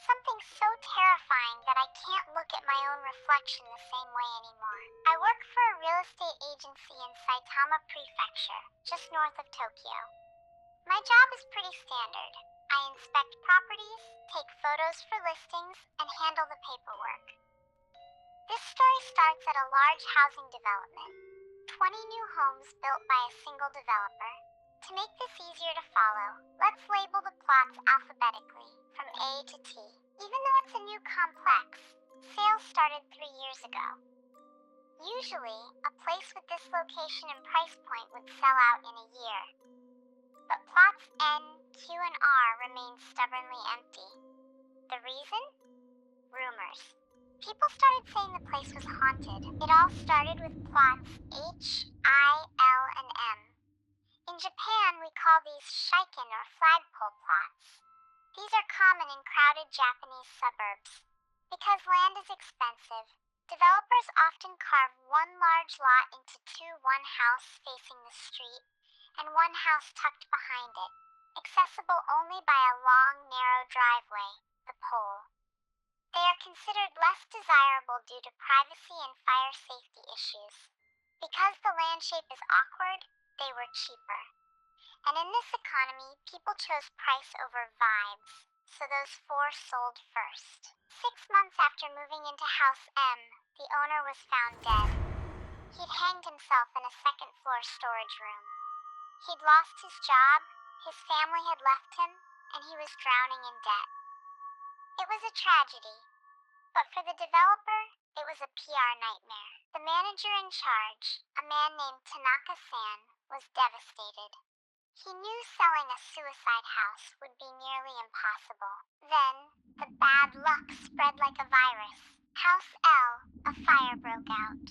Something so terrifying that I can't look at my own reflection the same way anymore. I work for a real estate agency in Saitama Prefecture, just north of Tokyo. My job is pretty standard. I inspect properties, take photos for listings, and handle the paperwork. This story starts at a large housing development. 20 new homes built by a single developer. To make this easier to follow, let's label the plots alphabetically, from A to T. Even though it's a new complex, sales started 3 years ago. Usually, a place with this location and price point would sell out in a year. But plots N, Q, and R remain stubbornly empty. The reason? Rumors. People started saying the place was haunted. It all started with plots H, I, L, and M. In Japan, we call these shiken or flagpole plots. These are common in crowded Japanese suburbs. Because land is expensive, developers often carve one large lot into two one-house facing the street and one house tucked behind it, accessible only by a long, narrow driveway, the pole. They are considered less desirable due to privacy and fire safety issues. Because the land shape is awkward, they were cheaper. And in this economy, people chose price over vibes, so those four sold first. 6 months after moving into House M, the owner was found dead. He'd hanged himself in a second-floor storage room. He'd lost his job, his family had left him, and he was drowning in debt. It was a tragedy, but for the developer, it was a PR nightmare. The manager in charge, a man named Tanaka-san, was devastated. He knew selling a suicide house would be nearly impossible. Then, the bad luck spread like a virus. House L, a fire broke out.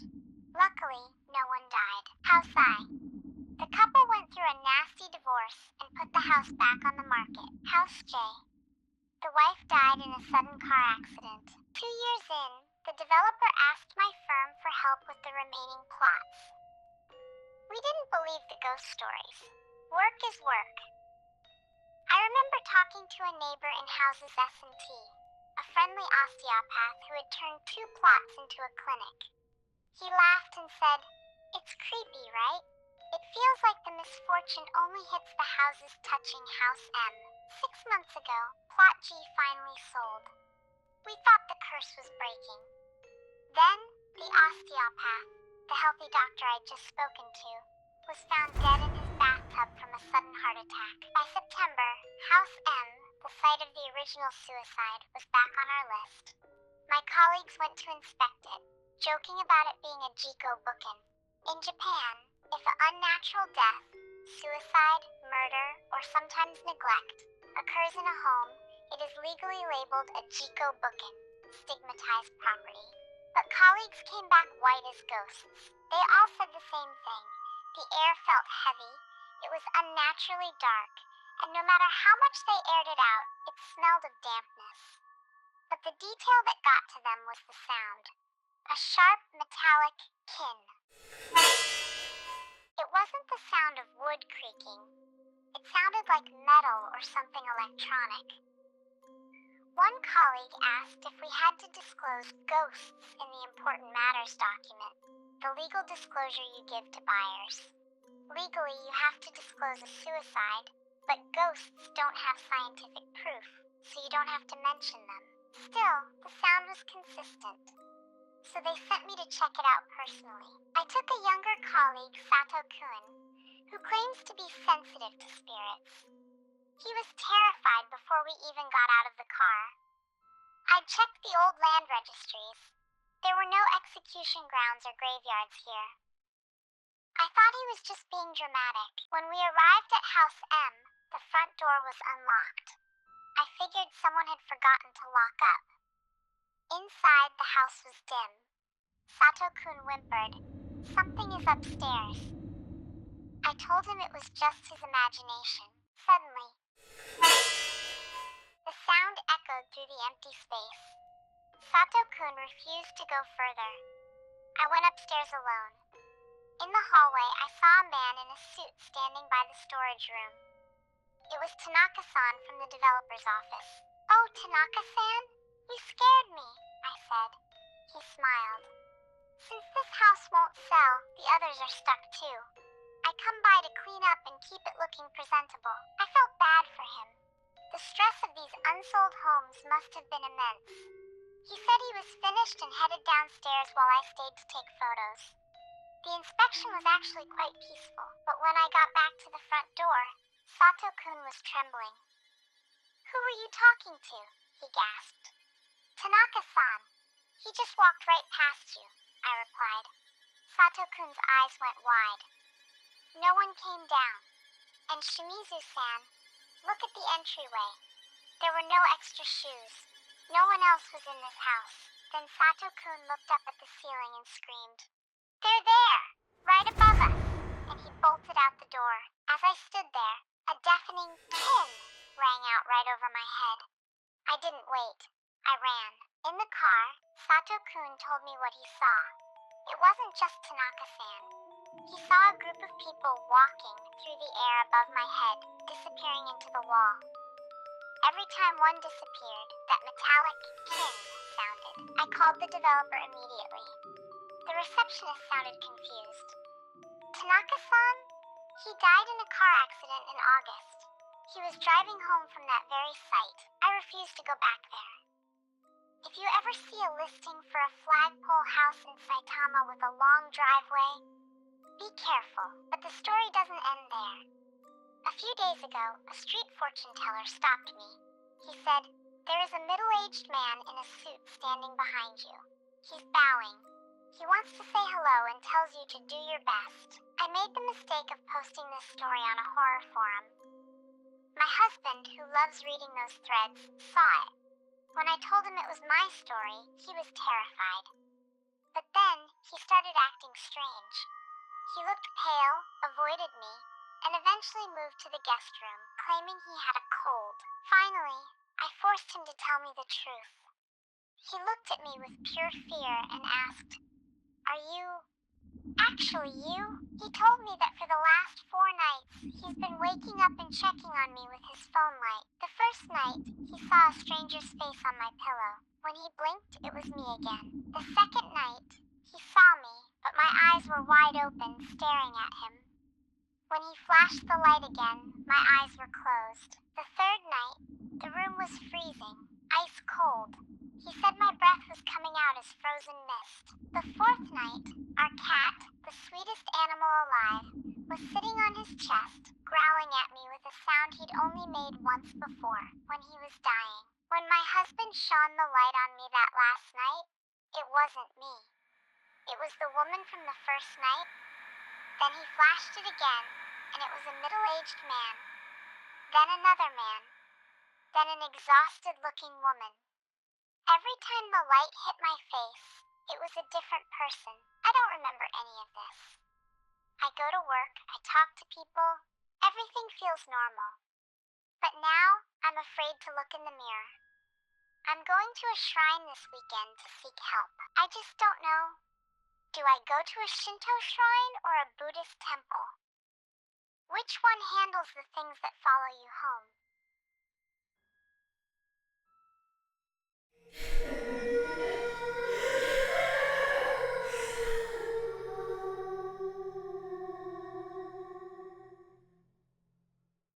Luckily, no one died. House I. The couple went through a nasty divorce and put the house back on the market. House J. The wife died in a sudden car accident. 2 years in, the developer asked my firm for help with the remaining plots. We didn't believe the ghost stories. Work is work. I remember talking to a neighbor in houses S and T, a friendly osteopath who had turned 2 plots into a clinic. He laughed and said, "It's creepy, right? It feels like the misfortune only hits the houses touching House M." 6 months ago, plot G finally sold. We thought the curse was breaking. Then, the osteopath, the healthy doctor I'd just spoken to, was found dead in his bathtub from a sudden heart attack. By September, House M, the site of the original suicide, was back on our list. My colleagues went to inspect it, joking about it being a Jiko bukin. In Japan, if an unnatural death, suicide, murder, or sometimes neglect, occurs in a home, it is legally labeled a Jiko bukin, stigmatized property. But colleagues came back white as ghosts. They all said the same thing. The air felt heavy, it was unnaturally dark, and no matter how much they aired it out, it smelled of dampness. But the detail that got to them was the sound. A sharp, metallic kin. It wasn't the sound of wood creaking. It sounded like metal or something electronic. One colleague asked if we had to disclose ghosts in the important matters document, the legal disclosure you give to buyers. Legally, you have to disclose a suicide, but ghosts don't have scientific proof, so you don't have to mention them. Still, the sound was consistent, so they sent me to check it out personally. I took a younger colleague, Sato-kun, who claims to be sensitive to spirits. He was terrified before we even got out of the car. I checked the old land registries. There were no execution grounds or graveyards here. I thought he was just being dramatic. When we arrived at House M, the front door was unlocked. I figured someone had forgotten to lock up. Inside, the house was dim. Sato-kun whimpered, "Something is upstairs." I told him it was just his imagination. Suddenly, the sound echoed through the empty space. Sato-kun refused to go further. I went upstairs alone. In the hallway, I saw a man in a suit standing by the storage room. It was Tanaka-san from the developer's office. Oh, Tanaka-san? You scared me, I said. He smiled. Since this house won't sell, the others are stuck too. I come by to clean up and keep it looking presentable. I felt bad for him. The stress of these unsold homes must have been immense. He said he was finished and headed downstairs while I stayed to take photos. The inspection was actually quite peaceful, but when I got back to the front door, Sato-kun was trembling. Who were you talking to? He gasped. Tanaka-san. He just walked right past you, I replied. Sato-kun's eyes went wide. No one came down. And Shimizu-san, look at the entryway. There were no extra shoes. No one else was in this house. Then Sato-kun looked up at the ceiling and screamed, They're there! Right above us! And he bolted out the door. As I stood there, a deafening pin rang out right over my head. I didn't wait. I ran. In the car, Sato-kun told me what he saw. It wasn't just Tanaka-san. He saw a group of people walking through the air above my head, disappearing into the wall. Every time one disappeared, that metallic ping sounded. I called the developer immediately. The receptionist sounded confused. Tanaka-san? He died in a car accident in August. He was driving home from that very site. I refused to go back there. If you ever see a listing for a flagpole house in Saitama with a long driveway, be careful, but the story doesn't end there. A few days ago, a street fortune teller stopped me. He said, There is a middle-aged man in a suit standing behind you. He's bowing. He wants to say hello and tells you to do your best. I made the mistake of posting this story on a horror forum. My husband, who loves reading those threads, saw it. When I told him it was my story, he was terrified. But then, he started acting strange. He looked pale, avoided me, and eventually moved to the guest room, claiming he had a cold. Finally, I forced him to tell me the truth. He looked at me with pure fear and asked, Are you actually you? He told me that for the last 4 nights, he's been waking up and checking on me with his phone light. The first night, he saw a stranger's face on my pillow. When he blinked, it was me again. The second night, he saw me, but my eyes were wide open, staring at him. When he flashed the light again, my eyes were closed. The third night, the room was freezing, ice cold. He said my breath was coming out as frozen mist. The fourth night, our cat, the sweetest animal alive, was sitting on his chest, growling at me with a sound he'd only made once before, when he was dying. When my husband shone the light on me that last night, it wasn't me. It was the woman from the first night. Then he flashed it again, and it was a middle-aged man. Then another man. Then an exhausted-looking woman. Every time the light hit my face, it was a different person. I don't remember any of this. I go to work, I talk to people, everything feels normal. But now, I'm afraid to look in the mirror. I'm going to a shrine this weekend to seek help. I just don't know. Do I go to a Shinto shrine or a Buddhist temple? Which one handles the things that follow you home?